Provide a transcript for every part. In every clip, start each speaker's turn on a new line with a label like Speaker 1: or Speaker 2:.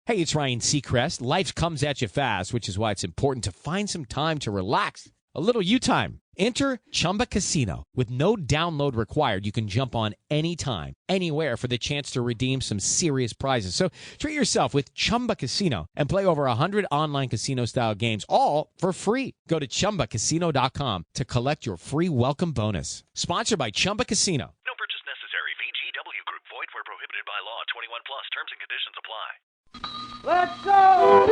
Speaker 1: Hey, it's Ryan Seacrest. Life comes at you fast, which is why it's important to find some time to relax. A little you time. Enter Chumba Casino. With no download required, you can jump on anytime, anywhere for the chance to redeem some serious prizes. So treat yourself with Chumba Casino and play over 100 online casino-style games, all for free. Go to ChumbaCasino.com to collect your free welcome bonus. Sponsored by Chumba Casino.
Speaker 2: No purchase necessary. VGW Group. Void where prohibited by law. 21 plus. Terms and conditions apply.
Speaker 3: Let's go!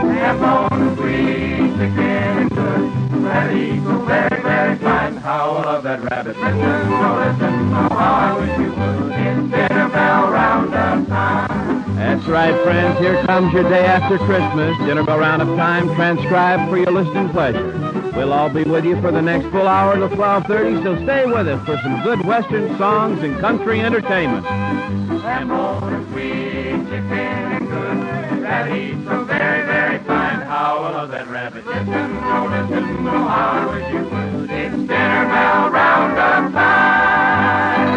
Speaker 3: Ham on sweet chicken good. Ready so very, very fine. How I love that rabbit. Listen, how I wish you would. It's dinner bell Roundup time.
Speaker 4: That's right, friends. Here comes your day after Christmas. Dinner bell Roundup time, transcribed for your listening pleasure. We'll all be with you for the next full hour till 12:30, so stay with us for some good Western songs and country entertainment.
Speaker 3: Ham on sweet chicken good. Ready so very, very fine. How I love that rabbit. Listen, how I wish you would. It's dinner bell Roundup time.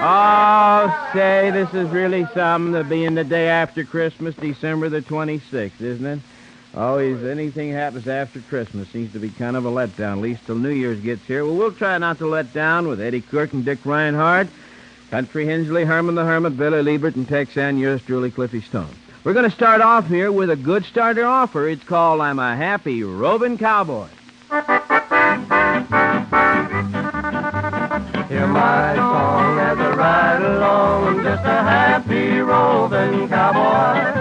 Speaker 4: Oh, say, this is really something to be in the day after Christmas, December the 26th, isn't it? Always, anything happens after Christmas seems to be kind of a letdown, at least till New Year's gets here. Well, we'll try not to let down with Eddie Kirk and Dick Reinhardt, Country Hensley, Herman the Hermit, Billy Liebert, and Texan, yours truly, Cliffy Stone. We're going to start off here with a good starter offer. It's called I'm a Happy Rovin' Cowboy.
Speaker 3: Hear my song as I ride along. I'm just a happy roving cowboy.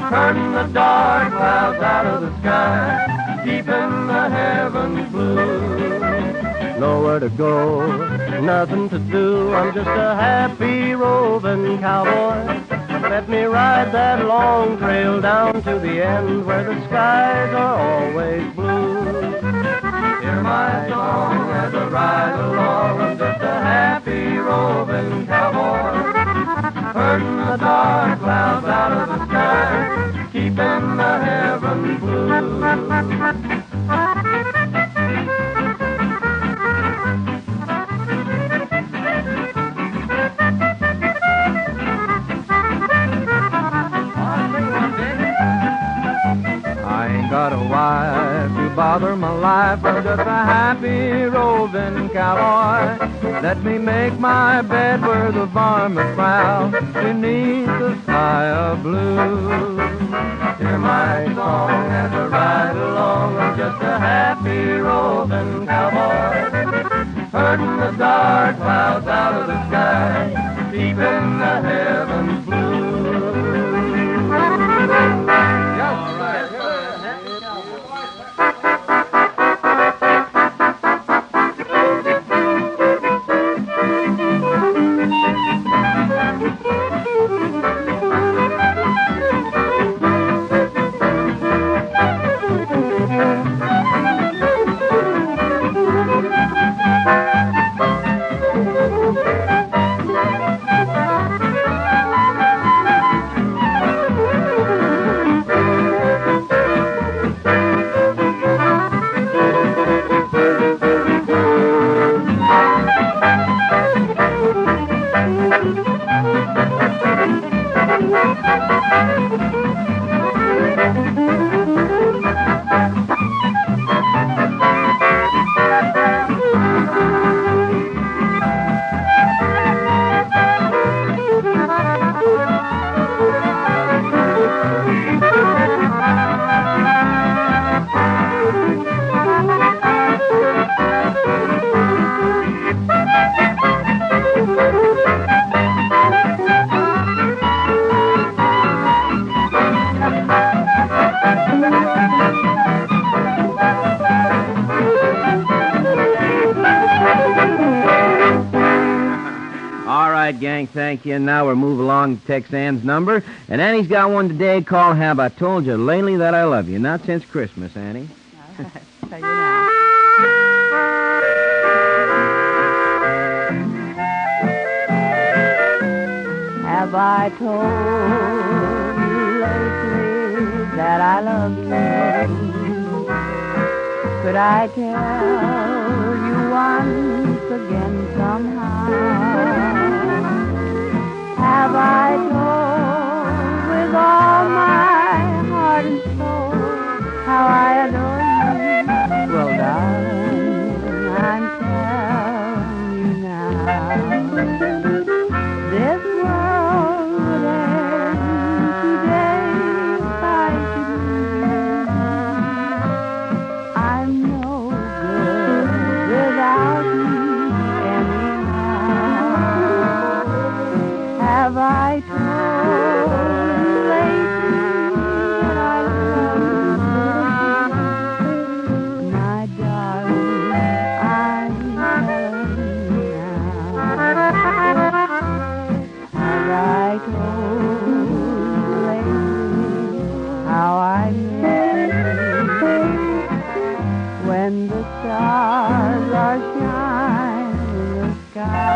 Speaker 3: Turning the dark clouds out of the sky, keeping the heavens blue. Nowhere to go, nothing to do. I'm just a happy roving cowboy. Let me ride that long trail down to the end where the skies are always blue. Hear my song as I ride along. I'm just a happy roving cowboy. Herding the dark clouds out of the sky, keeping the heavens blue. I ain't got a wife to bother my life. I'm just a happy roving cowboy. Let me make my bed where the varmints prowl beneath the sky of blue. Hear my song as I ride along. I'm just a happy roving cowboy. Herding the dark clouds out of the sky, keeping the heavens blue. Gang, thank you. And now we're moving along to text Ann's number. And Annie's got one today called Have I Told You Lately That I Love You? Not since Christmas, Annie.
Speaker 5: All right. Tell you now. Have I told you lately that I love you? Could I tell you once again somehow? Have Have I told you lately that I love you? My darling, I'm telling you now. Have I told you lately how I miss you when the stars are shining in the sky?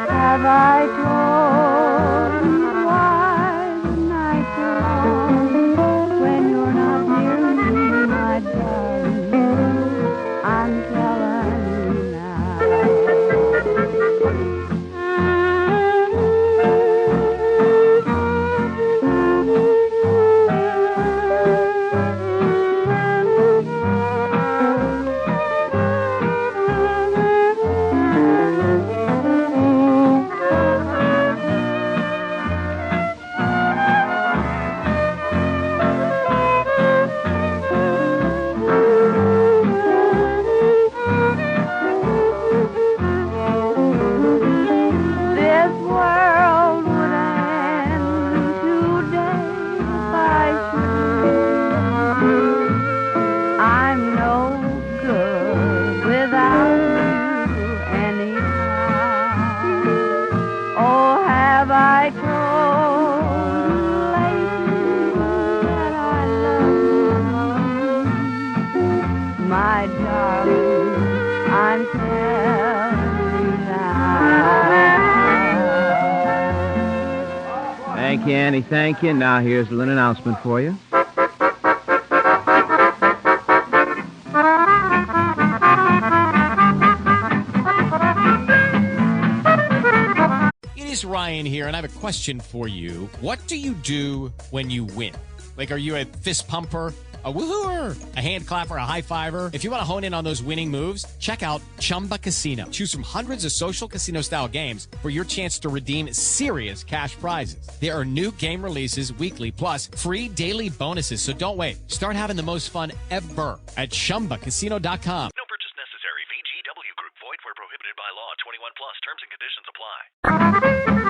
Speaker 5: Have I told you why the nights are long when you're not near me, my darling? I'm telling you now. This world would end today if I should leave. I'm no good without you anyhow. Oh, have I told you lately that I love you? My darling, I'm telling you now.
Speaker 4: Thank you, Annie. Thank you. Now here's a little announcement for you.
Speaker 1: It is Ryan here, and I have a question for you. What do you do when you win? Like, are you a fist pumper, a woohooer, a hand clapper, a high fiver? If you want to hone in on those winning moves, check out Chumba Casino. Choose from hundreds of social casino-style games for your chance to redeem serious cash prizes. There are new game releases weekly, plus free daily bonuses. So don't wait. Start having the most fun ever at ChumbaCasino.com.
Speaker 2: No purchase necessary. VGW Group. Void where prohibited by law. 21 plus. Terms and conditions apply.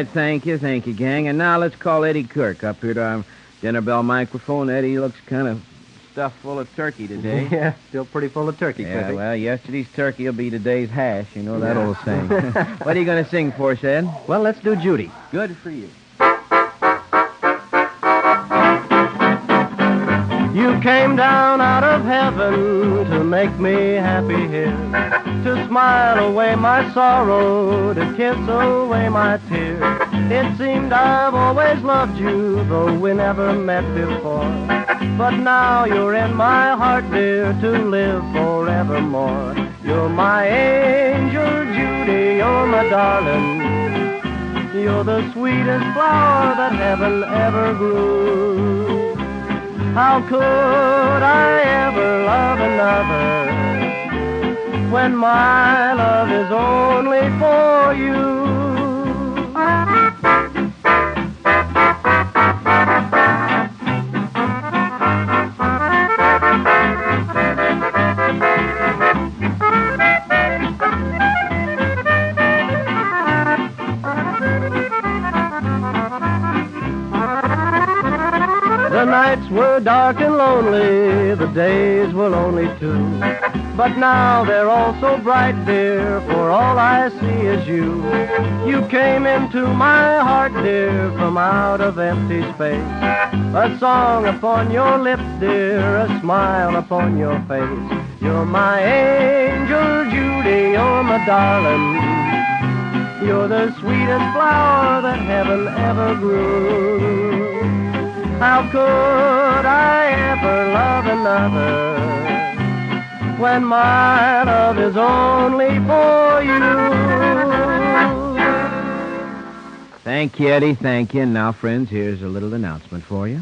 Speaker 4: Thank you, gang. And now let's call Eddie Kirk up here to our dinner bell microphone. Eddie looks kind of stuffed full of turkey today.
Speaker 6: Yeah, still pretty full of turkey,
Speaker 4: Yeah,
Speaker 6: Cliffy.
Speaker 4: well, yesterday's turkey will be today's hash. You know that old saying. What are you going to sing for us, Ed?
Speaker 6: Well, let's do Judy.
Speaker 4: Good for you.
Speaker 3: You came down out of heaven to make me happy here, to smile away my sorrow, to kiss away my tears. It seemed I've always loved you, though we never met before. But now you're in my heart, dear, to live forevermore. You're my angel, Judy, you're my darling. You're the sweetest flower that heaven ever grew. How could I ever love another when my love is only for you? nights were dark and lonely, the days were lonely too. But now they're all so bright, dear, for all I see is you. You came into my heart, dear, from out of empty space. A song upon your lips, dear, a smile upon your face. You're my angel, Judy, you're my darling. You're the sweetest flower that heaven ever grew. How could I ever love another when my love is only for you?
Speaker 4: Thank you, Eddie. Thank you. And now, friends, here's a little announcement for you.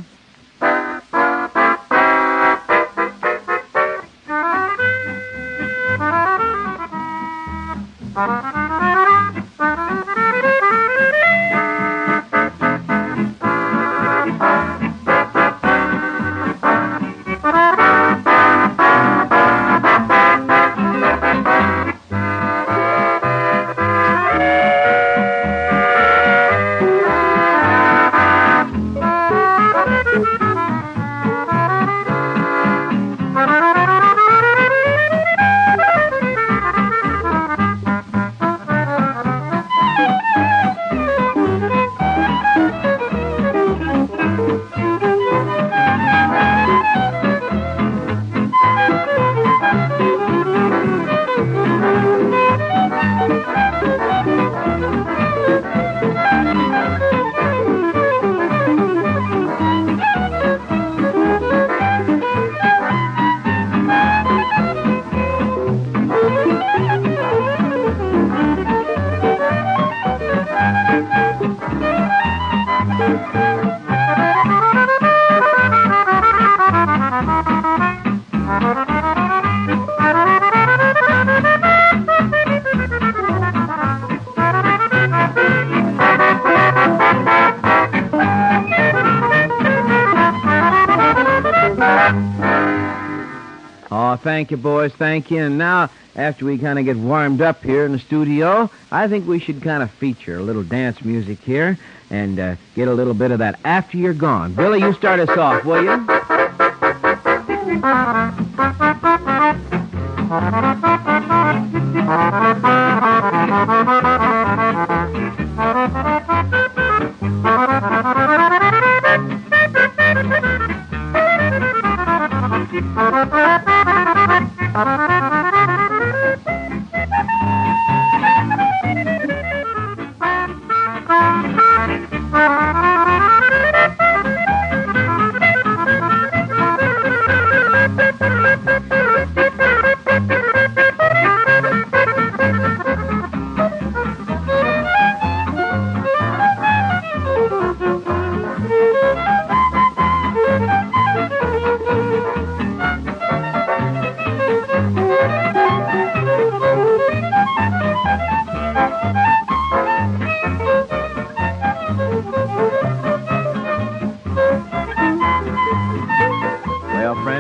Speaker 4: Oh, thank you, boys. Thank you. And now, after we kind of get warmed up here in the studio, I think we should kind of feature a little dance music here and get a little bit of that After You're Gone. Billy, you start us off, will you?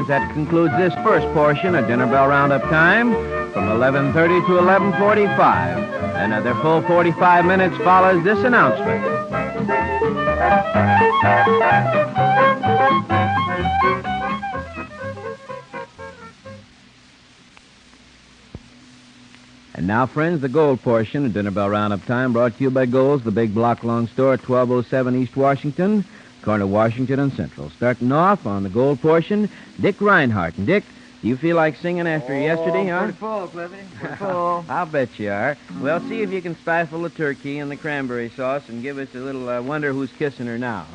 Speaker 4: That concludes this first portion of Dinner Bell Roundup Time from 11:30 to 11:45. Another full 45 minutes follows this announcement. And now, friends, the gold portion of Dinner Bell Roundup Time brought to you by Gold's, the big block-long store at 1207 East Washington, corner of Washington and Central. Starting off on the gold portion, Dick Reinhardt. And Dick, do you feel like singing after yesterday, huh?
Speaker 6: Pretty full, Cliffy. Pretty full.
Speaker 4: I'll bet you are. Well, see if you can stifle the turkey and the cranberry sauce and give us a little Wonder Who's Kissing Her Now.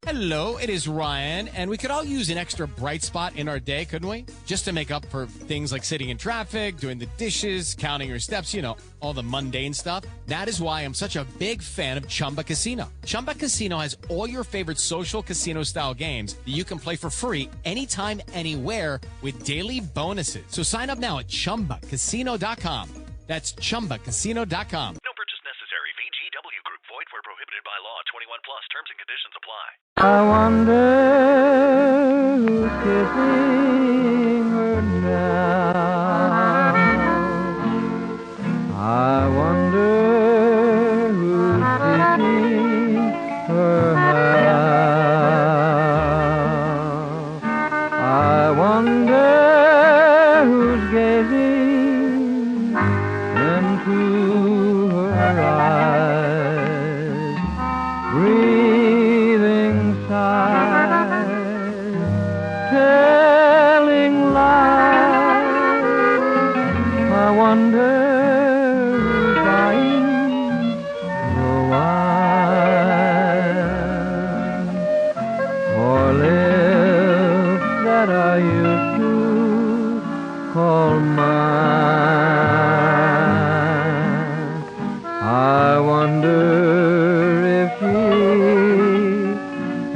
Speaker 1: Hello, it is Ryan, and we could all use an extra bright spot in our day, couldn't we? Just to make up for things like sitting in traffic, doing the dishes, counting your steps, you know, all the mundane stuff. That is why I'm such a big fan of Chumba Casino. Chumba Casino has all your favorite social casino-style games that you can play for free anytime, anywhere with daily bonuses. So sign up now at ChumbaCasino.com. That's ChumbaCasino.com.
Speaker 2: No purchase necessary. VGW Group. Void where prohibited by law. 21 plus. Terms and conditions apply.
Speaker 3: I wonder who's kissing her now.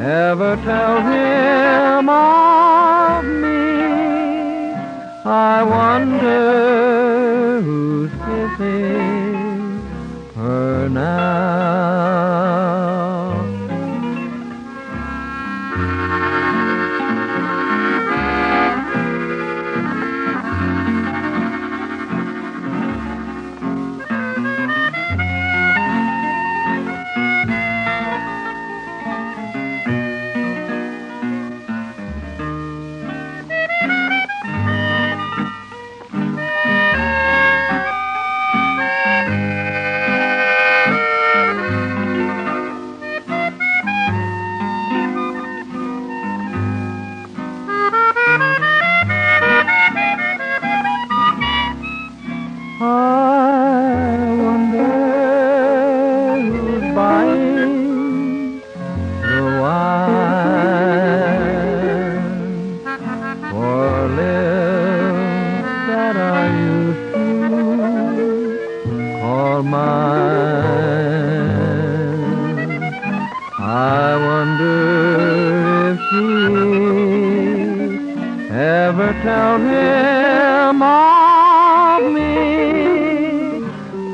Speaker 3: ever tell him of me. I wonder who's kissing her now. Tell him of me.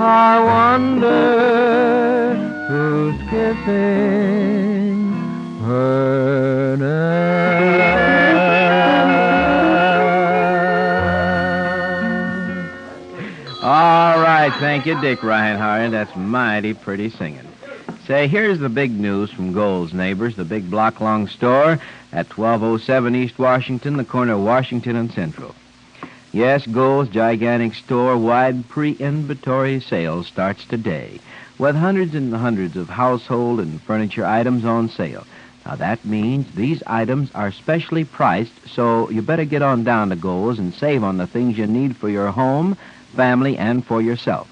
Speaker 3: I wonder who's kissing her now.
Speaker 4: All right, thank you, Dick Reinhardt. That's mighty pretty singing. Say, here's the big news from Gold's Neighbors, the big block-long store at 1207 East Washington, the corner of Washington and Central. Yes, Gold's gigantic store-wide pre-inventory sale starts today with hundreds and hundreds of household and furniture items on sale. Now, that means these items are specially priced, so you better get on down to Gold's and save on the things you need for your home, family, and for yourself.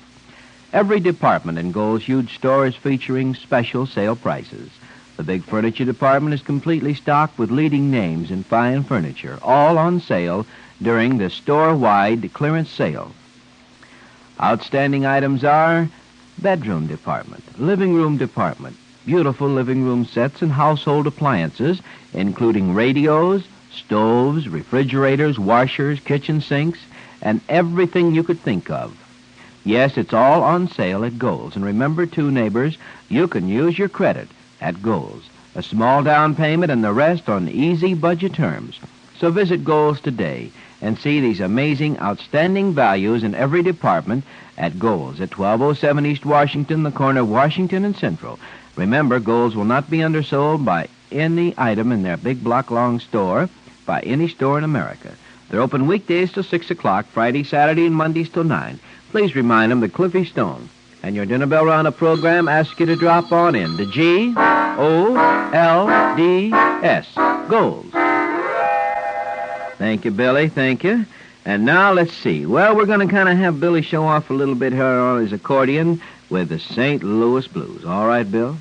Speaker 4: Every department in Gold's huge store is featuring special sale prices. The big furniture department is completely stocked with leading names in fine furniture, all on sale during the store-wide clearance sale. Outstanding items are bedroom department, living room department, beautiful living room sets and household appliances, including radios, stoves, refrigerators, washers, kitchen sinks, and everything you could think of. Yes, it's all on sale at Gold's. And remember, too, neighbors, you can use your credit at Gold's. A small down payment and the rest on easy budget terms. So visit Gold's today and see these amazing, outstanding values in every department at Gold's at 1207 East Washington, the corner of Washington and Central. Remember, Gold's will not be undersold by any item in their big block-long store by any store in America. They're open weekdays till 6 o'clock, Friday, Saturday, and Mondays till 9. Please remind them that Cliffy Stone and your Dinner Bell Roundup program asks you to drop on in to G-O-L-D-S, Gold's. Thank you, Billy, thank you. And now let's see. Well, we're going to kind of have Billy show off a little bit here on his accordion with the St. Louis Blues. All right, Bill?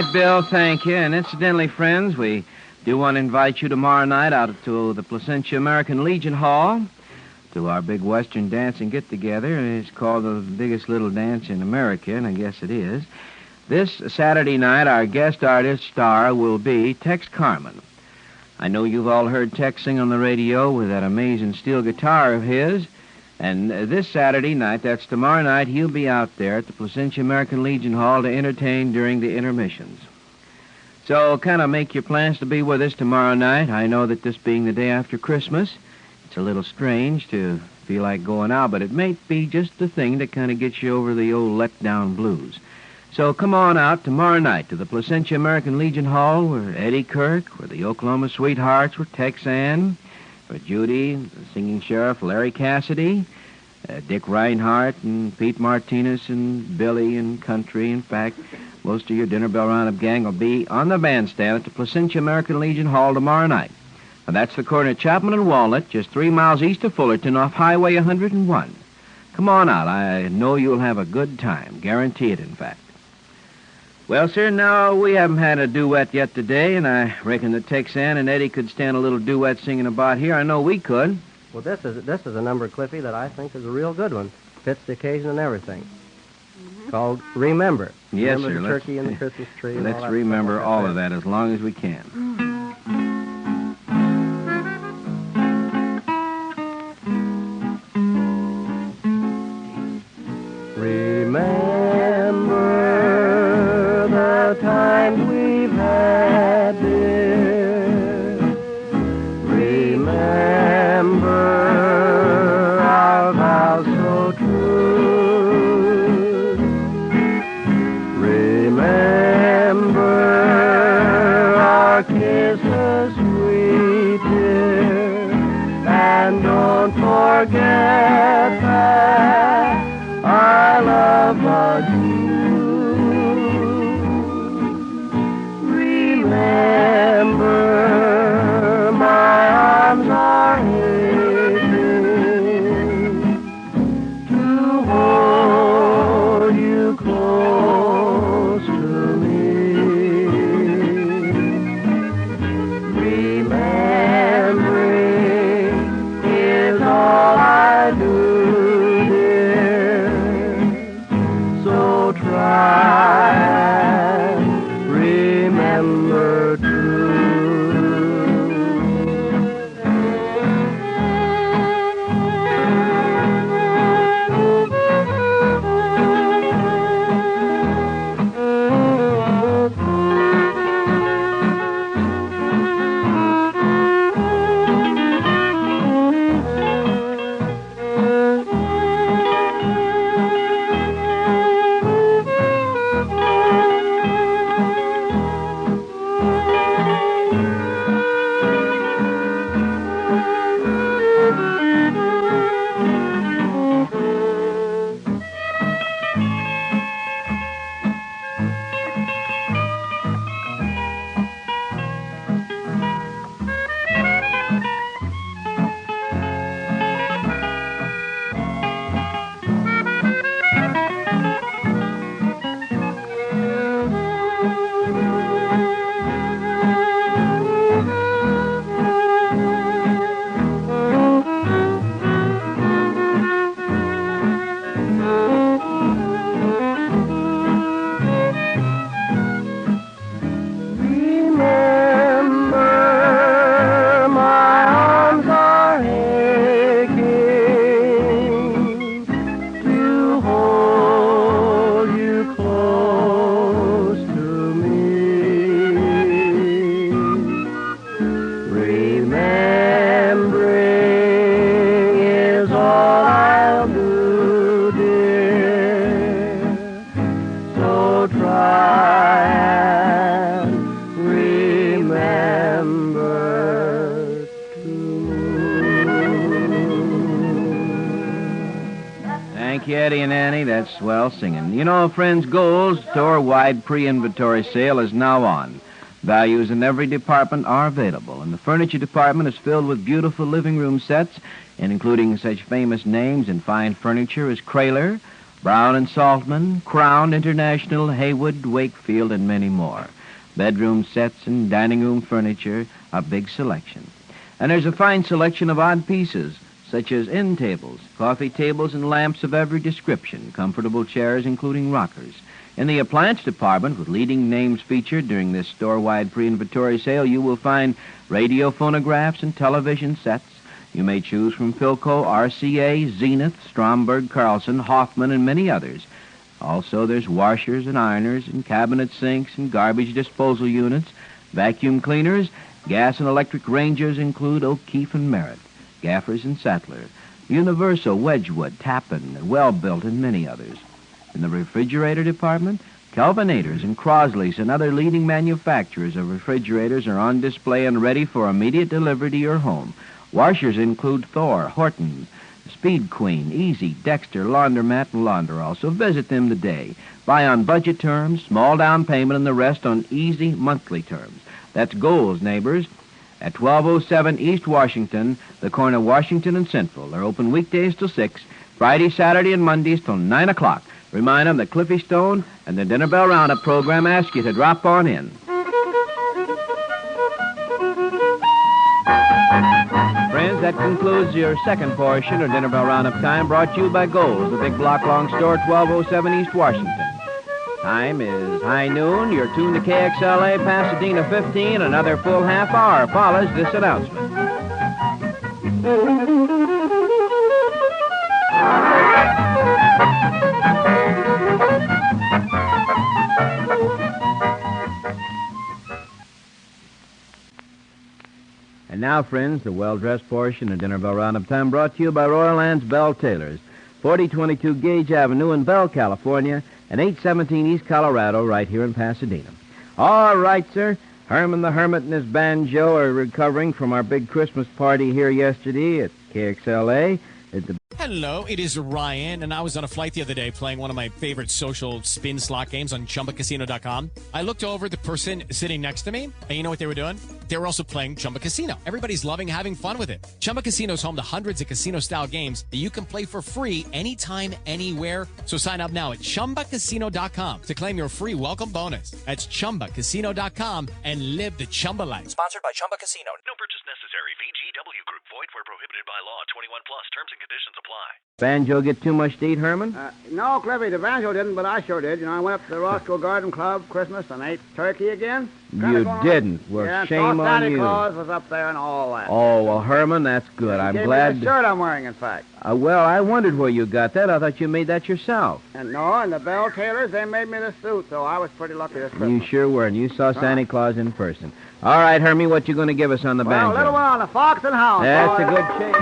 Speaker 4: right, Bill, thank you. And incidentally, friends, we do want to invite you tomorrow night out to the Placentia American Legion Hall to our big Western dancing get-together. It's called the biggest little dance in America, and I guess it is. This Saturday night, our guest artist star will be Tex Carmen. I know you've all heard Tex sing on the radio with that amazing steel guitar of his. And this Saturday night, that's tomorrow night, he'll be out there at the Placentia American Legion Hall to entertain during the intermissions. So kind of make your plans to be with us tomorrow night. I know that this being the day after Christmas, it's a little strange to feel like going out, but it may be just the thing that kind of gets you over the old letdown blues. So come on out tomorrow night to the Placentia American Legion Hall where Eddie Kirk, where the Oklahoma Sweethearts, where Tex Ann, where Judy, the singing sheriff, Larry Cassidy, Dick Reinhardt, and Pete Martinez, and Billy, and Country. In fact, most of your Dinner Bell Roundup gang will be on the bandstand at the Placentia American Legion Hall tomorrow night. Now, that's the corner of Chapman and Walnut, just 3 miles east of Fullerton off Highway 101. Come on out. I know you'll have a good time. Guarantee it, in fact. Well, sir, now, we haven't had a duet yet today, and I reckon that Tex Ann and Eddie could stand a little duet singing about here. I know we could.
Speaker 6: Well, this is a number, Cliffy, that I think is a real good one. Fits the occasion and everything. Called Remember.
Speaker 4: Yes,
Speaker 6: remember
Speaker 4: sir.
Speaker 6: The turkey and the Christmas tree. And
Speaker 4: Let's
Speaker 6: all that
Speaker 4: remember
Speaker 6: stuff
Speaker 4: all
Speaker 6: like
Speaker 4: of that as long as we can.
Speaker 6: Remember the times we've had, dear. Remember our vows so true. Remember our kisses sweet, dear. And don't forget that I love you. Remember, my arms are aching to hold you close to me. Remembering is all I do. Try and remember
Speaker 4: Thank you, Eddie and Annie. That's swell singing. You know, friends, Gold's store-wide pre-inventory sale is now on. Values in every department are available, and the furniture department is filled with beautiful living room sets, and including such famous names in fine furniture as Kraler, Brown and Saltman, Crown International, Haywood, Wakefield, and many more. Bedroom sets and dining room furniture, a big selection. And there's a fine selection of odd pieces, such as end tables, coffee tables, and lamps of every description, comfortable chairs, including rockers. In the appliance department, with leading names featured during this store-wide pre-inventory sale, you will find radio phonographs and television sets. You may choose from Philco, RCA, Zenith, Stromberg, Carlson, Hoffman, and many others. Also, there's washers and ironers and cabinet sinks and garbage disposal units. Vacuum cleaners, gas and electric rangers include O'Keefe and Merritt, Gaffers and Sattler, Universal, Wedgwood, Tappan, Well-Built, and many others. In the refrigerator department, Kelvinators and Crosley's and other leading manufacturers of refrigerators are on display and ready for immediate delivery to your home. Washers include Thor, Horton, Speed Queen, Easy, Dexter, Laundromat, and Launderall. So visit them today. Buy on budget terms, small down payment, and the rest on easy monthly terms. That's Gold's, neighbors, at 1207 East Washington, the corner of Washington and Central. They're open weekdays till 6, Friday, Saturday, and Mondays till 9 o'clock. Remind them that Cliffy Stone and the Dinner Bell Roundup program ask you to drop on in. Friends, that concludes your second portion of Dinner Bell Roundup Time, brought to you by Gold's, the big block-long store, 1207 East Washington. Time is high noon. You're tuned to KXLA Pasadena 15. Another full half hour follows this announcement. And now, friends, the well-dressed portion of Dinner Bell Roundup Time, brought to you by Royal Ann's Bell Tailors, 4022 Gage Avenue in Bell, California, and 817 East Colorado, right here in Pasadena. All right, sir. Herman the Hermit and his banjo are recovering from our big Christmas party here yesterday at KXLA.
Speaker 1: Hello, it is Ryan, and I was on a flight the other day playing one of my favorite social spin slot games on ChumbaCasino.com. I looked over at the person sitting next to me, and you know what they were doing? They were also playing Chumba Casino. Everybody's loving having fun with it. Chumba Casino is home to hundreds of casino-style games that you can play for free anytime, anywhere. So sign up now at ChumbaCasino.com to claim your free welcome bonus. That's ChumbaCasino.com and live the Chumba life.
Speaker 2: Sponsored by Chumba Casino. No purchase necessary. VGW Group. Void where prohibited by law. 21 plus. Terms and conditions apply.
Speaker 4: Banjo get too much to eat, Herman?
Speaker 7: No, Cliffy, the banjo didn't, but I sure did. You know, I went up to the Roscoe Garden Club Christmas and ate turkey again.
Speaker 4: You didn't. Well,
Speaker 7: yeah,
Speaker 4: shame on
Speaker 7: Santa
Speaker 4: you.
Speaker 7: Claus was up there and all that.
Speaker 4: Oh, well, Herman, that's good. I'm glad.
Speaker 7: Me the shirt I'm wearing, in fact.
Speaker 4: Well, I wondered where you got that. I thought you made that yourself.
Speaker 7: And the Bell Tailors, they made me the suit, so I was pretty lucky this Christmas.
Speaker 4: You sure were, and you saw Santa Claus in person. All right, Hermie, what you going to give us on the banjo?
Speaker 7: Well, a little one on the Fox and Hound.
Speaker 4: That's a good shape.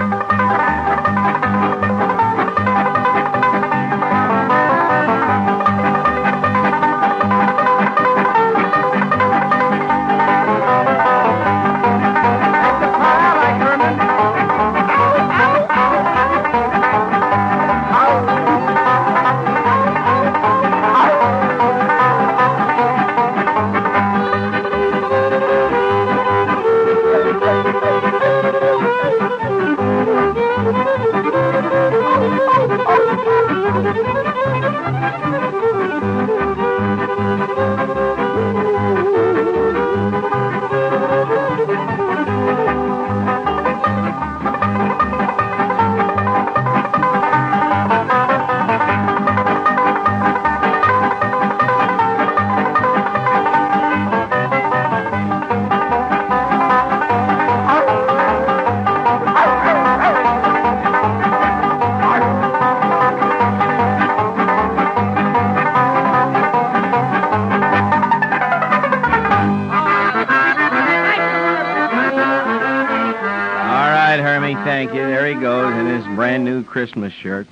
Speaker 4: Thank you. There he goes in his brand new Christmas shirt.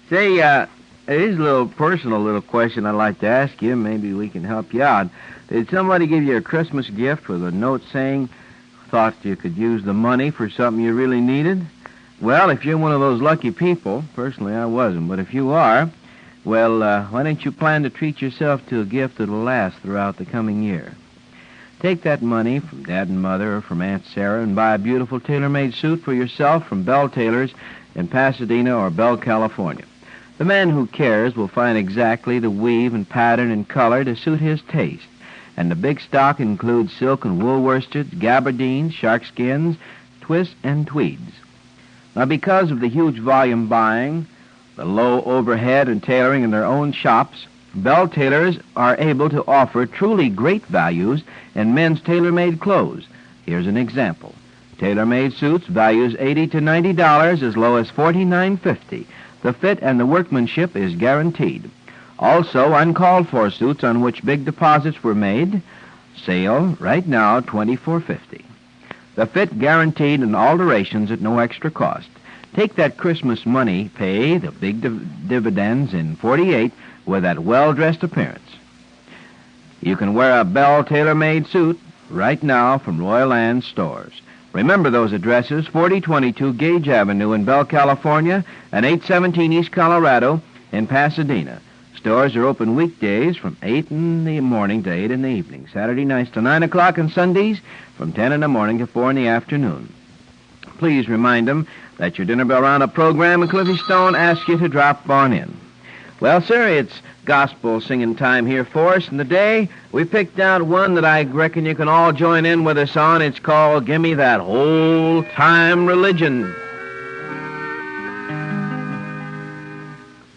Speaker 4: Say, here's a little personal little question I'd like to ask you. Maybe we can help you out. Did somebody give you a Christmas gift with a note saying, thought you could use the money for something you really needed? Well, if you're one of those lucky people, personally I wasn't, but if you are, well, why don't you plan to treat yourself to a gift that'll last throughout the coming year? Take that money from Dad and Mother or from Aunt Sarah and buy a beautiful tailor-made suit for yourself from Bell Tailors in Pasadena or Bell, California. The man who cares will find exactly the weave and pattern and color to suit his taste. And the big stock includes silk and wool worsteds, gabardines, sharkskins, twists, and tweeds. Now, because of the huge volume buying, the low overhead and tailoring in their own shops, Bell tailors are able to offer truly great values in men's tailor-made clothes. Here's an example. Tailor-made suits values $80 to $90, as low as $49.50. The fit and the workmanship is guaranteed. Also, uncalled-for suits on which big deposits were made, sale right now, $24.50. The fit guaranteed and alterations at no extra cost. Take that Christmas money, pay the big dividends in 48 with that well-dressed appearance. You can wear a Bell tailor-made suit right now from Royal Ann Stores. Remember those addresses, 4022 Gage Avenue in Bell, California, and 817 East Colorado in Pasadena. Stores are open weekdays from 8 in the morning to 8 in the evening, Saturday nights to 9 o'clock, and Sundays from 10 in the morning to 4 in the afternoon. Please remind them that your Dinner Bell Roundup program in Cliffy Stone asks you to drop on in. Well, sir, it's gospel singing time here for us, and today we picked out one that I reckon you can all join in with us on. It's called Gimme That Old-Time Religion.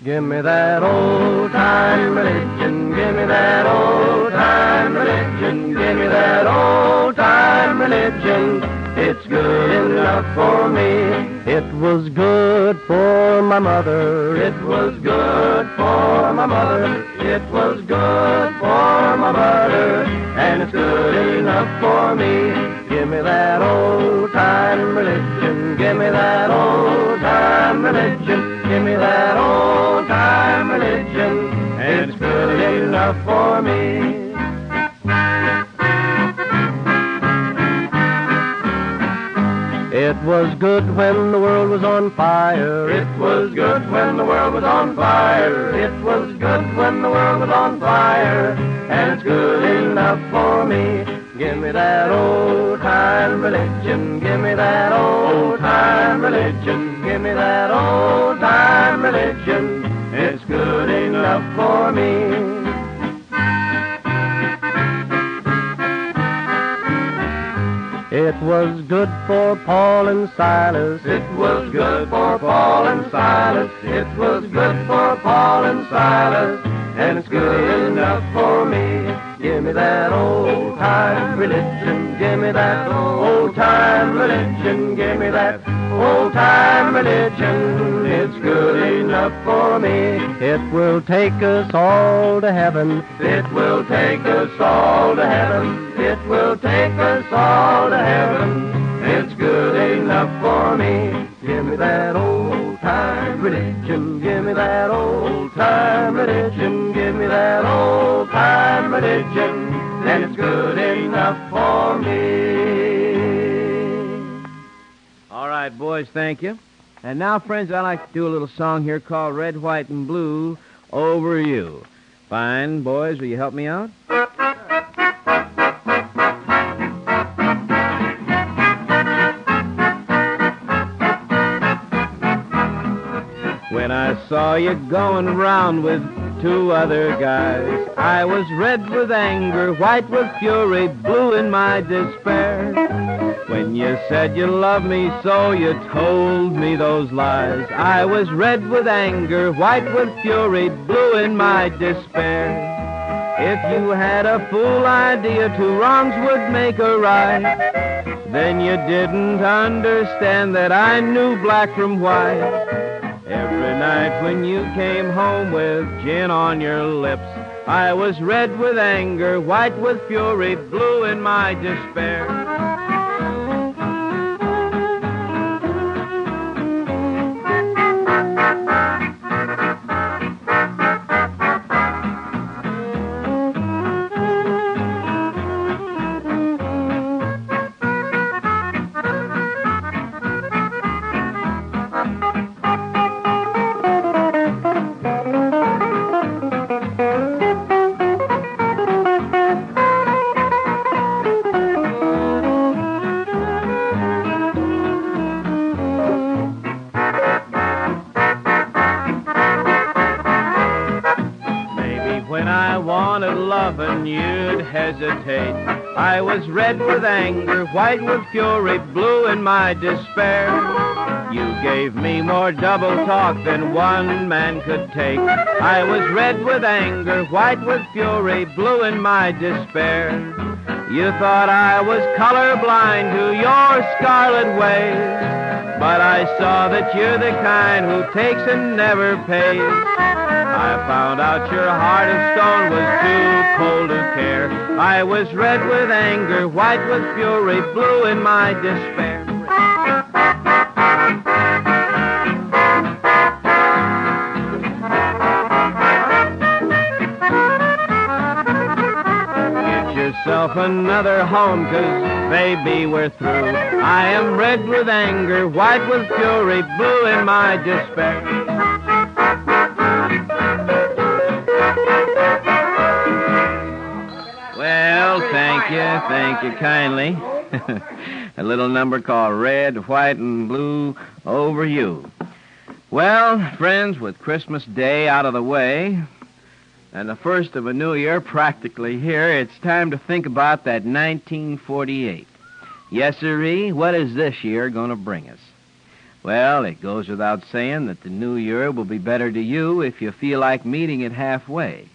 Speaker 3: Gimme that old-time religion, gimme that old-time religion, gimme that old-time religion. It's good enough for me. It was good for my mother. It was good for my mother. It was good for my mother. And it's good enough for me. Gimme that old-time religion. Gimme that old-time religion. Gimme that old-time religion. It's good enough for me. It was good when the world was on fire. It was good when the world was on fire. It was good when the world was on fire. And it's good enough for me. Give me that old-time religion. Give me that old-time religion. Give me that old-time religion. It's good enough for me. It was good for Paul and Silas. It was good for Paul and Silas. It was good for Paul and Silas. And it's good enough for me. Give me that old-time religion. Give me that old-time religion. Give me that old-time religion. It's good enough for me. It will take us all to heaven. It will take us all to heaven. It will take us all to heaven. It's good enough for me. Give me that old-time religion. Give me that old-time religion. Give me that old-time religion. And it's good enough for me.
Speaker 4: All right, boys, thank you. And now, friends, I'd like to do a little song here called Red, White, and Blue, Over You. Fine, boys, will you help me out? When I saw you going round with two other guys, I was red with anger, white with fury, blue in my despair. When you said you loved me so, you told me those lies. I was red with anger, white with fury, blue in my despair. If you had a fool idea two wrongs would make a right, then you didn't understand that I knew black from white. Every night when you came home with gin on your lips, I was red with anger, white with fury, blue in my despair. hoping you'd hesitate. I was red with anger, white with fury, blue in my despair. You gave me more double talk than one man could take. I was red with anger, white with fury, blue in my despair. You thought I was colorblind to your scarlet ways, but I saw that you're the kind who takes and never pays. I found out your heart of stone was too cold to care. I was red with anger, white with fury, blue in my despair. Yourself another home, 'cause baby, we're through. I am red with anger, white with fury, blue in my despair. Well, thank you kindly. A little number called Red, White, and Blue over you. Well, friends, with Christmas Day out of the way, and the first of a new year practically here, it's time to think about that 1948. Yes, sirree, what is this year going to bring us? Well, it goes without saying that the new year will be better to you if you feel like meeting it halfway.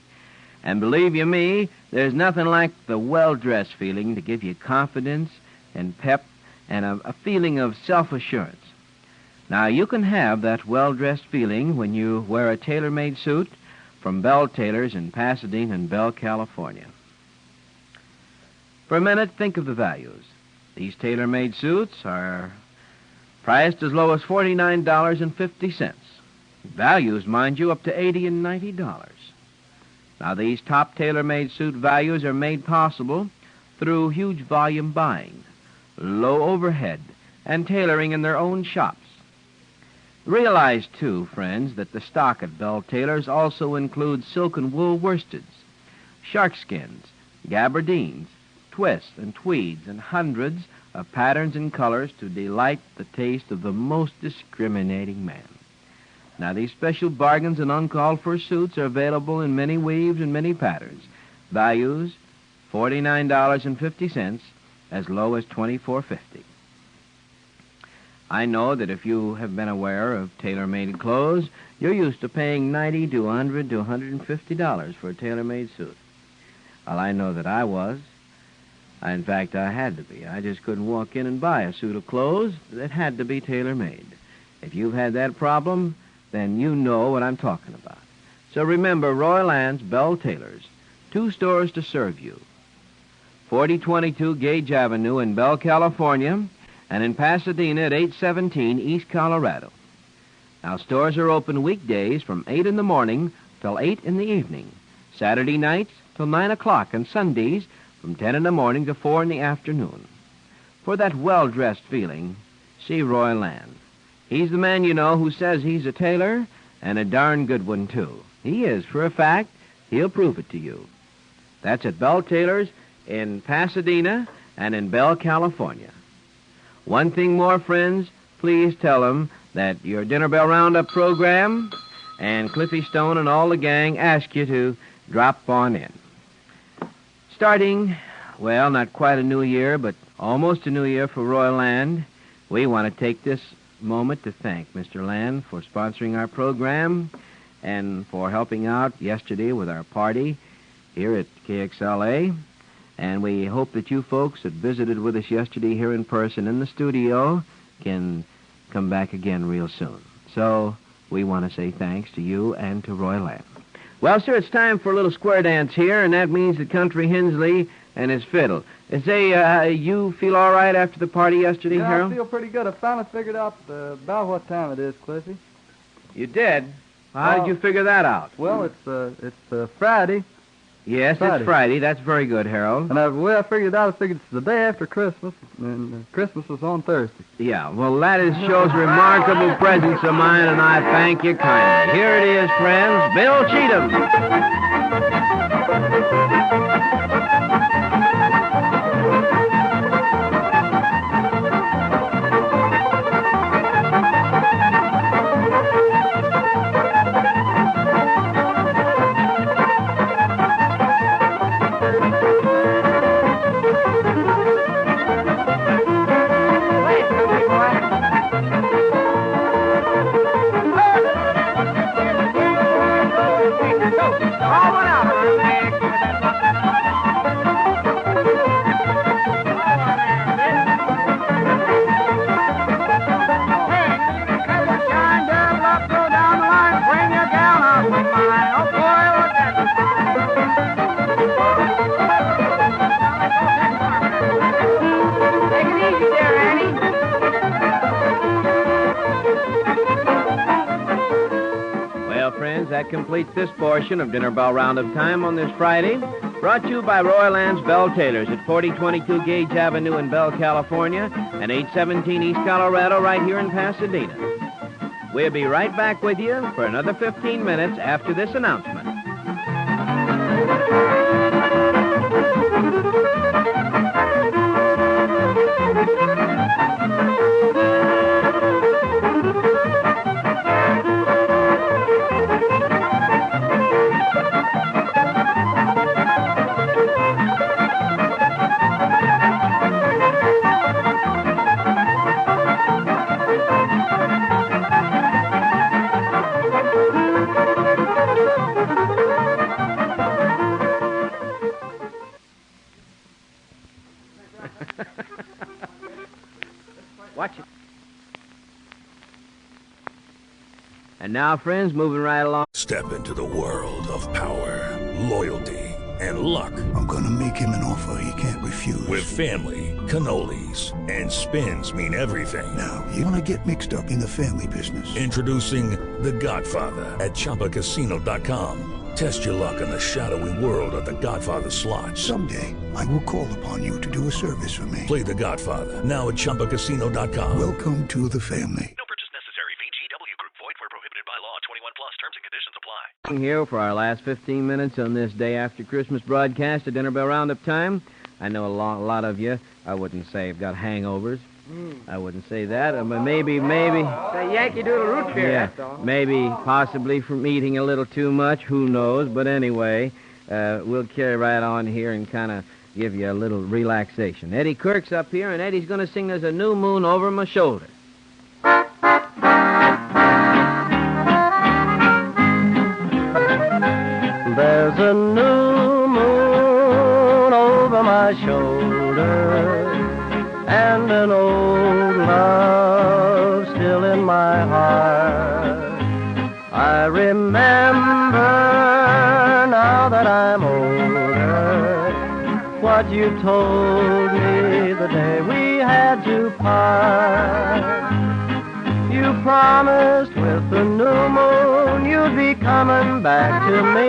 Speaker 4: And believe you me, there's nothing like the well-dressed feeling to give you confidence and pep and a feeling of self-assurance. Now, you can have that well-dressed feeling when you wear a tailor-made suit from Bell Tailors in Pasadena and Bell, California. For a minute, think of the values. These tailor-made suits are priced as low as $49.50. Values, mind you, up to $80 and $90. Now, these top tailor-made suit values are made possible through huge volume buying, low overhead, and tailoring in their own shops. Realize, too, friends, that the stock at Bell Tailors also includes silk and wool worsteds, sharkskins, gabardines, twists and tweeds, and hundreds of patterns and colors to delight the taste of the most discriminating man. Now, these special bargains and uncalled-for suits are available in many weaves and many patterns. Values, $49.50, as low as $24.50. I know that if you have been aware of tailor-made clothes, you're used to paying $90 to $100 to $150 for a tailor-made suit. Well, I know that I was. In fact, I had to be. I just couldn't walk in and buy a suit of clothes that had to be tailor-made. If you've had that problem, then you know what I'm talking about. So remember, Royal Ann's Bell Tailors, 2 stores to serve you. 4022 Gage Avenue in Bell, California, and in Pasadena at 817 East Colorado. Now, stores are open weekdays from 8 in the morning till 8 in the evening, Saturday nights till 9 o'clock, and Sundays from 10 in the morning to 4 in the afternoon. For that well-dressed feeling, see Royal Ann. He's the man, you know, who says he's a tailor, and a darn good one, too. He is, for a fact. He'll prove it to you. That's at Bell Tailors in Pasadena and in Bell, California. One thing more, friends, please tell them that your Dinner Bell Roundup program and Cliffy Stone and all the gang ask you to drop on in. Starting, well, not quite a new year, but almost a new year for Royal Land, we want to take this moment to thank Mr. Land for sponsoring our program and for helping out yesterday with our party here at KXLA. And we hope that you folks that visited with us yesterday here in person in the studio can come back again real soon. So we want to say thanks to you and to Roy Lamb. Well, sir, it's time for a little square dance here, and that means the Country Hensley and his fiddle. Say, you feel all right after the party yesterday,
Speaker 8: Yeah,
Speaker 4: Harold?
Speaker 8: I feel pretty good. I finally figured out about what time it is, Cliffy.
Speaker 4: You did? How did you figure that out?
Speaker 8: Well, it's Friday.
Speaker 4: Yes, it's Friday. That's very good, Harold.
Speaker 8: And the way I figured it out, I figured it's the day after Christmas, and Christmas is on Thursday.
Speaker 4: Yeah, well, that shows remarkable presence of mind, and I thank you kindly. Here it is, friends, Bill Cheatham. that completes this portion of Dinner Bell Roundup Time on this Friday. Brought to you by Royal Ann's Bell Tailors at 4022 Gage Avenue in Bell, California, and 817 East Colorado right here in Pasadena. We'll be right back with you for another 15 minutes after this announcement. Watch it. And now, friends, moving right along.
Speaker 9: Step into the world of power, loyalty, and luck.
Speaker 10: I'm gonna make him an offer he can't refuse.
Speaker 9: With family, cannolis, and spins mean everything.
Speaker 10: Now, you wanna get mixed up in the family business.
Speaker 9: Introducing The Godfather at ChumbaCasino.com. Test your luck in the shadowy world of The Godfather slot.
Speaker 10: Someday, I will call upon you to do a service for me.
Speaker 9: Play The Godfather now at ChumbaCasino.com.
Speaker 10: Welcome to the family.
Speaker 2: No purchase necessary. VGW Group. Void where prohibited by law. 21 plus. Terms and conditions apply.
Speaker 4: Here for our last 15 minutes on this day after Christmas broadcast of Dinner Bell Roundup Time. I know a lot of you, I wouldn't say, have got hangovers. I wouldn't say that, but maybe.
Speaker 7: The Yankee Doodle root beer,
Speaker 4: Yeah,
Speaker 7: that's all.
Speaker 4: maybe possibly from eating a little too much, who knows. But anyway, we'll carry right on here and kind of give you a little relaxation. Eddie Kirk's up here, and Eddie's going to sing There's a New Moon Over My Shoulder.
Speaker 6: There's a new moon over my shoulder, and an old love still in my heart. I remember now that I'm older what you told me the day we had to part. You promised with the new moon you'd be coming back to me.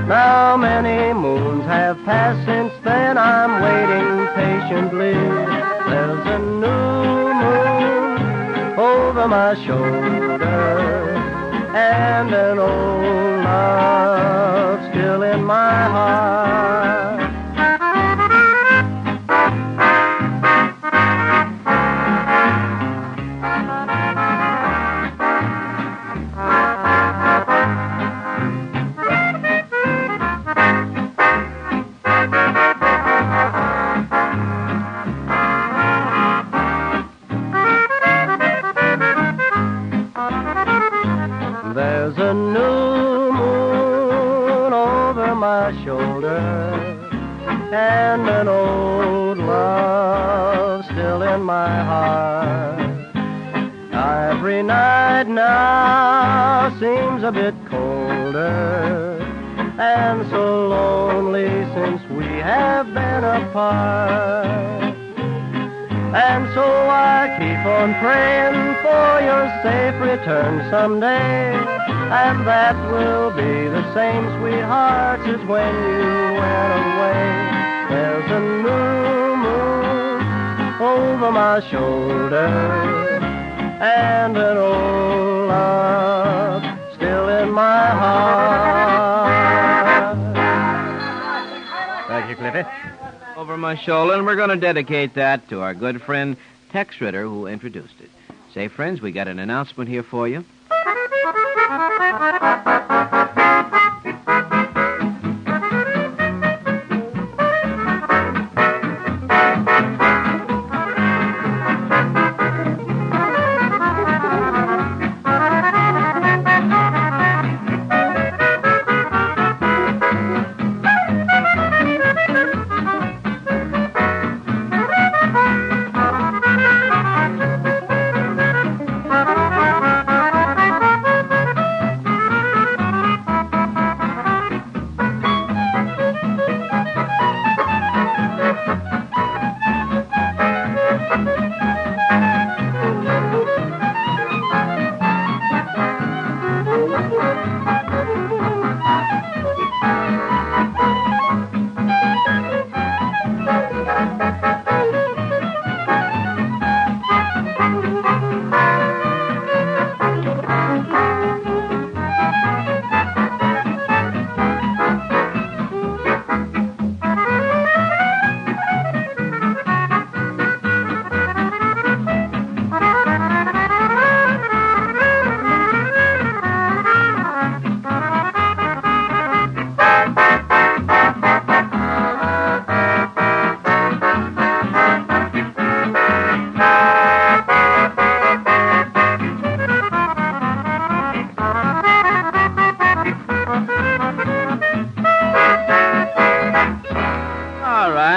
Speaker 6: Now many moons have passed since then, I'm waiting patiently. There's a new moon over my shoulder, and an old love still in my heart. There's a new moon over my shoulder, and an old love still in my heart. Every night now seems a bit colder, and so lonely since we have been apart. And so I keep on praying for your safe return someday, and that will be the same, sweetheart, as when you went away. There's a new moon over my shoulder, and an old love still in my heart.
Speaker 4: Thank you, Cliffy. Over my shoulder, and we're going to dedicate that to our good friend Tex Ritter, who introduced it. Say, friends, we got an announcement here for you.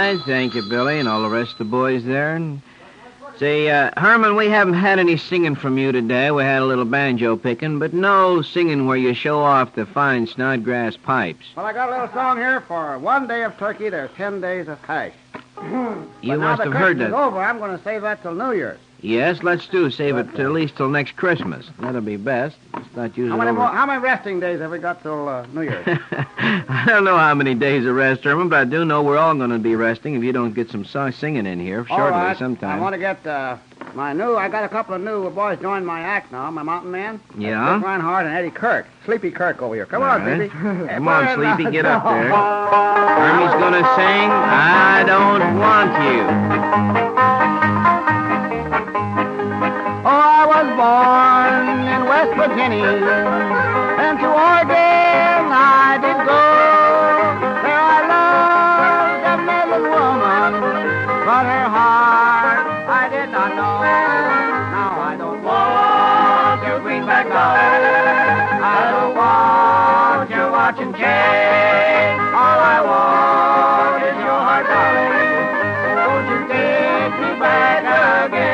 Speaker 4: right. Thank you, Billy, and all the rest of the boys there. And say, Herman, we haven't had any singing from you today. We had a little banjo picking, but no singing where you show off the fine snodgrass pipes.
Speaker 7: Well, I got a little song here for 1 day of turkey. There's 10 days of cash.
Speaker 4: You must have heard that.
Speaker 7: Now the Christmas is over. I'm going to save that till New Year's.
Speaker 4: Yes, let's do. Save it at least till next Christmas. That'll be best. Let's not use
Speaker 7: How many resting days have we got till New Year's?
Speaker 4: I don't know how many days of rest, Herman, but I do know we're all going to be resting if you don't get some song singing in here shortly
Speaker 7: right.
Speaker 4: sometime.
Speaker 7: I want to get I got a couple of new boys joining my act now, my mountain man.
Speaker 4: Yeah?
Speaker 7: Dick Reinhardt and Eddie Kirk. Sleepy Kirk over here. Come on,
Speaker 4: right.
Speaker 7: Sleepy.
Speaker 4: Come on, Sleepy, get up there. Hermie's going to sing I Don't Want You.
Speaker 7: Oh, I was born in West Virginia, and to Oregon I did go. There I loved a Midland woman, but her heart I did not know. Now I don't want your greenback dollar, I don't want your watch and chain. All I want is your heart, darling. Won't you take me back again?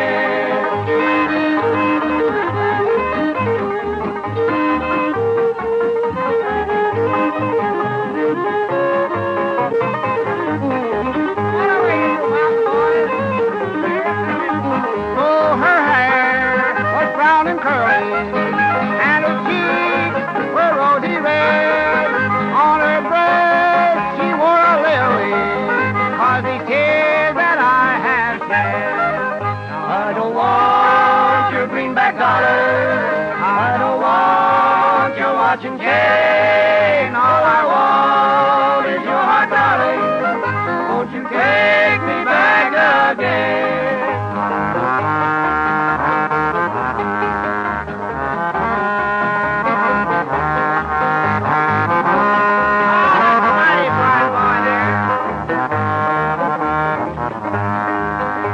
Speaker 7: I don't want your watch and chain. All I want is your heart, darling. Won't you take me back again?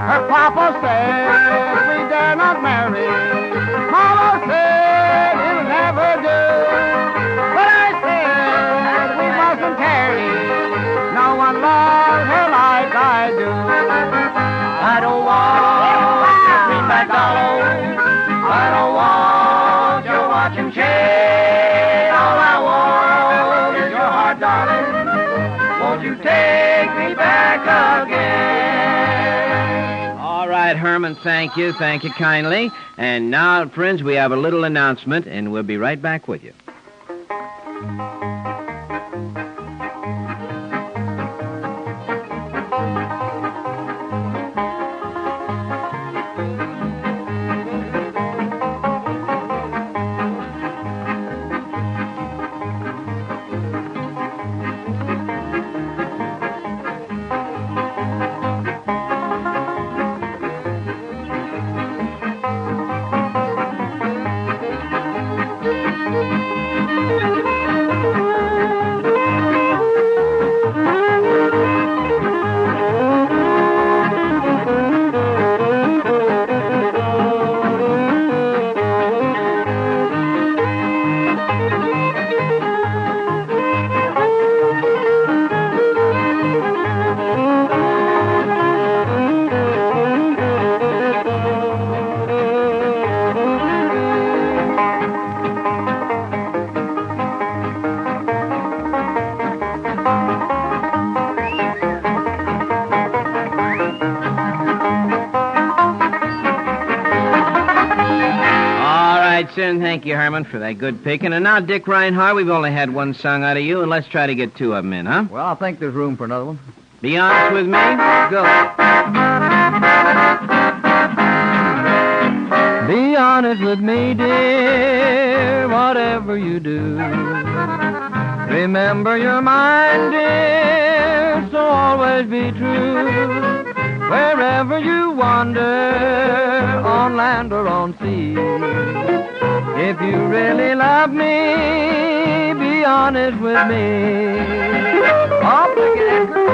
Speaker 7: Her papa said we dare not marry. Mama said it'll never do. But I said we mustn't tarry. No one loves her like I do. I don't want your greenback dollar. I don't want your watch and chain. All I want is your heart, darling. Won't you take me back again?
Speaker 4: All right, Herman, thank you kindly. And now, friends, we have a little announcement, and we'll be right back with you. And thank you, Herman, for that good picking. And now, Dick Reinhardt, we've only had one song out of you, and let's try to get two of them in, huh?
Speaker 8: Well, I think there's room for another one.
Speaker 4: Be honest with me. Go.
Speaker 8: Be honest with me, dear, whatever you do. Remember you're mine, dear, so always be true. Wherever you wander, on land or on sea. If you really love me, be honest with me. Oh, take it, Edgar.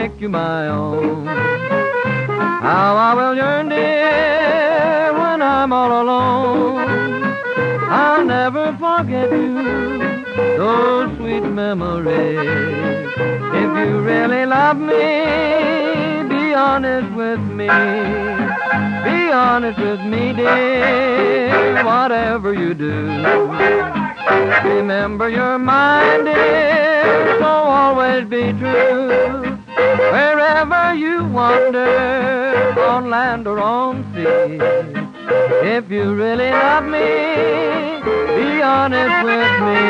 Speaker 8: make you my own. How I will yearn, dear, when I'm all alone. I'll never forget you, those sweet memories. If you really love me, be honest with me. Be honest with me, dear, whatever you do. Remember you're mine, dear, so always be true. Wherever you wander, on land or on sea, if you really love me, be honest with me.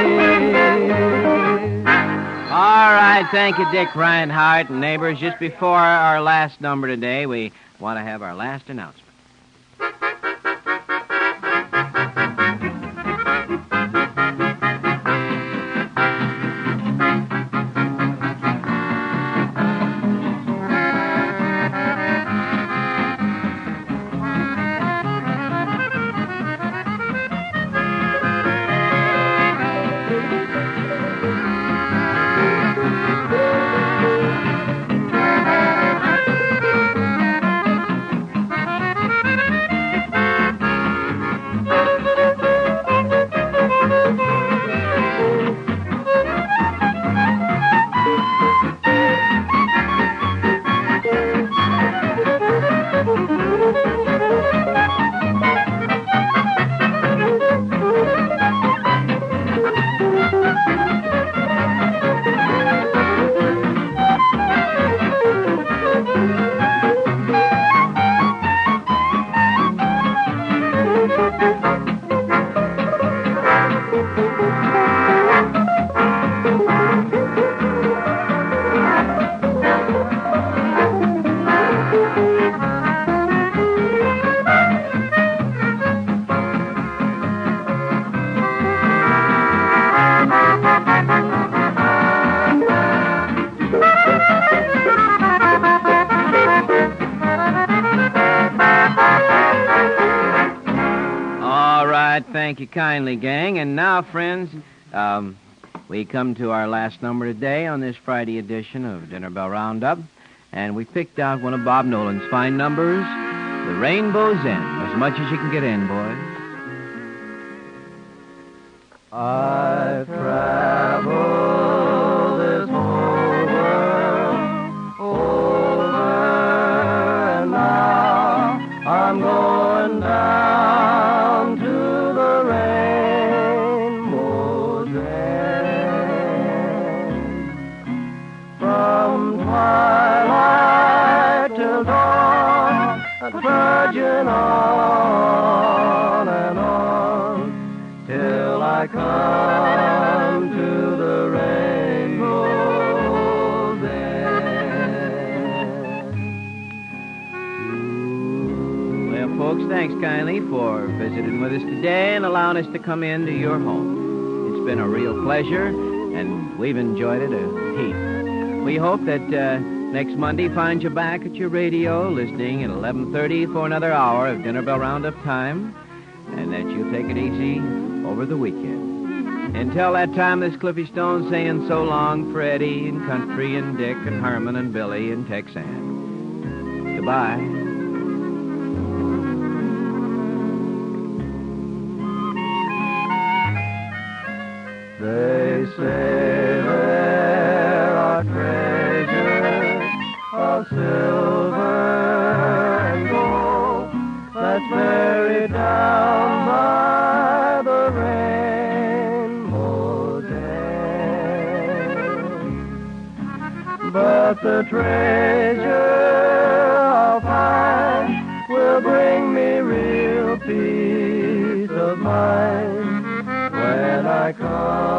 Speaker 4: All right, thank you, Dick Reinhardt. And neighbors, just before our last number today, we want to have our last announcement. Thank you kindly, gang. And now, friends, we come to our last number today on this Friday edition of Dinner Bell Roundup. And we picked out one of Bob Nolan's fine numbers, The Rainbow's End. As much as you can get in, boys.
Speaker 3: I've traveled this whole world over, and now I'm going down to the rainbow's end. From twilight till dawn, trudging on and on, till I come to the rainbow's end.
Speaker 4: Well, folks, thanks kindly for visiting with us today and allowing us to come into your home. It's been a real pleasure, and we've enjoyed it a heap. We hope that next Monday finds you back at your radio listening at 11:30 for another hour of Dinner Bell Roundup time, and that you'll take it easy over the weekend. Until that time, this Cliffy Stone saying so long for Eddie and Country and Dick and Herman and Billy and Texan. Goodbye.
Speaker 3: They say there are treasures of silver and gold that's buried down by the rainbow's end. But the treasure I'll find will bring me real peace of mind when I come